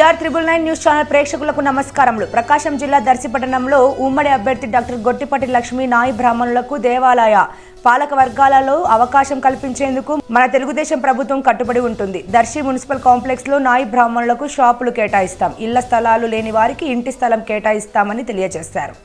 AR999 news channel ప్రేక్షకులకు నమస్కారములు. ప్రకాశం జిల్లా దర్శిపట్టణంలో ఉమ్మడి అభ్యర్థి డాక్టర్ గొట్టిపాటి లక్ష్మి నాయి బ్రాహ్మణులకు దేవాలయ పాలక వర్గాలలో అవకాశం కల్పించేందుకు మన తెలుగుదేశం ప్రభుత్వం కట్టుబడి ఉంటుంది. దర్శి మున్సిపల్ కాంప్లెక్స్ లో నాయి బ్రాహ్మణులకు షాపులు కేటాయిస్తాం, ఇళ్ల స్థలాలు లేని వారికి ఇంటి స్థలం కేటాయిస్తామని తెలియజేశారు.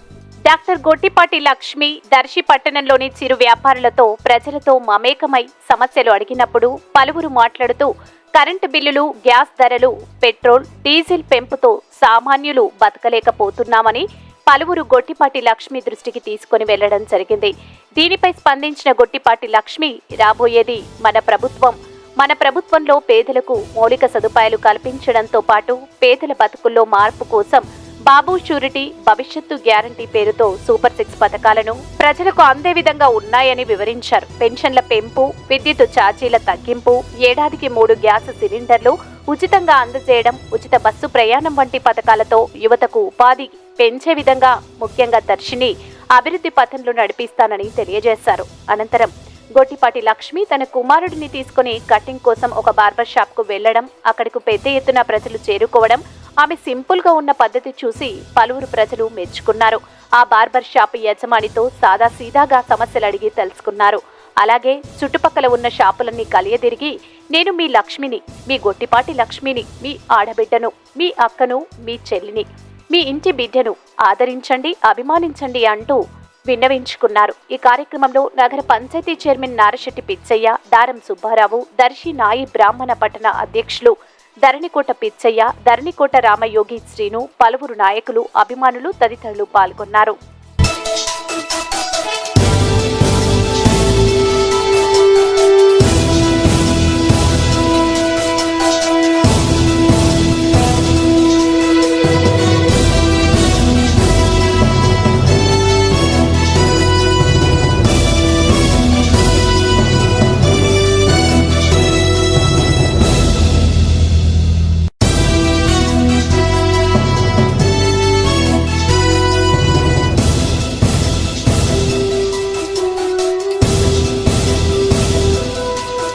డాక్టర్ గొట్టిపాటి లక్ష్మి దర్శి పట్టణంలోని చిరు వ్యాపారులతో ప్రజలతో మమేకమై సమస్యలు అడిగినప్పుడు పలువురు మాట్లాడుతూ కరెంటు బిల్లులు, గ్యాస్ ధరలు, పెట్రోల్, డీజిల్ పెంపుతో సామాన్యులు బతకలేకపోతున్నామని పలువురు గొట్టిపాటి లక్ష్మి దృష్టికి తీసుకుని వెళ్లడం జరిగింది. దీనిపై స్పందించిన గొట్టిపాటి లక్ష్మి రాబోయేది మన ప్రభుత్వంలో పేదలకు మౌలిక సదుపాయాలు కల్పించడంతో పాటు పేదల బతుకుల్లో మార్పు కోసం బాబు షూరిటీ, భవిష్యత్తు గ్యారంటీ పేరుతో సూపర్ 6 పథకాలను ప్రజలకు అందే విధంగా ఉన్నాయని వివరించారు. పెన్షన్ల పెంపు, విద్యుత్ ఛార్జీల తగ్గింపు, ఏడాదికి 3 గ్యాస్ సిలిండర్లు ఉచితంగా అందజేయడం, ఉచిత బస్సు ప్రయాణం వంటి పథకాలతో యువతకు ఉపాధి పెంచే విధంగా ముఖ్యంగా దర్శిని అభివృద్ధి పథంలో నడిపిస్తానని తెలియజేశారు. అనంతరం గొట్టిపాటి లక్ష్మి తన కుమారుడిని తీసుకుని కటింగ్ కోసం ఒక బార్బర్ షాప్ కు వెళ్లడం, అక్కడకు పెద్ద ఎత్తున ప్రజలు చేరుకోవడం, ఆమె సింపుల్ గా ఉన్న పద్ధతి చూసి పలువురు ప్రజలు మెచ్చుకున్నారు. ఆ బార్బర్ షాప్ యజమానితో సాదాసీదాగా సమస్యలు అడిగి తెలుసుకున్నారు. అలాగే చుట్టుపక్కల ఉన్న షాపులన్నీ కలియదిరిగి నేను మీ లక్ష్మిని, మీ గొట్టిపాటి లక్ష్మిని, మీ ఆడబిడ్డను, మీ అక్కను, మీ చెల్లిని, మీ ఇంటి బిడ్డను ఆదరించండి, అభిమానించండి అంటూ విన్నవించుకున్నారు. ఈ కార్యక్రమంలో నగర పంచాయతీ చైర్మన్ నారశెట్టి పిచ్చయ్య, దారం సుబ్బారావు, దర్శి నాయి బ్రాహ్మణ పట్టణ అధ్యక్షులు ధరణికోట పిచ్చయ్య, ధరణికోట రామయోగి శ్రీను, పలువురు నాయకులు, అభిమానులు తదితరులు పాల్గొన్నారు.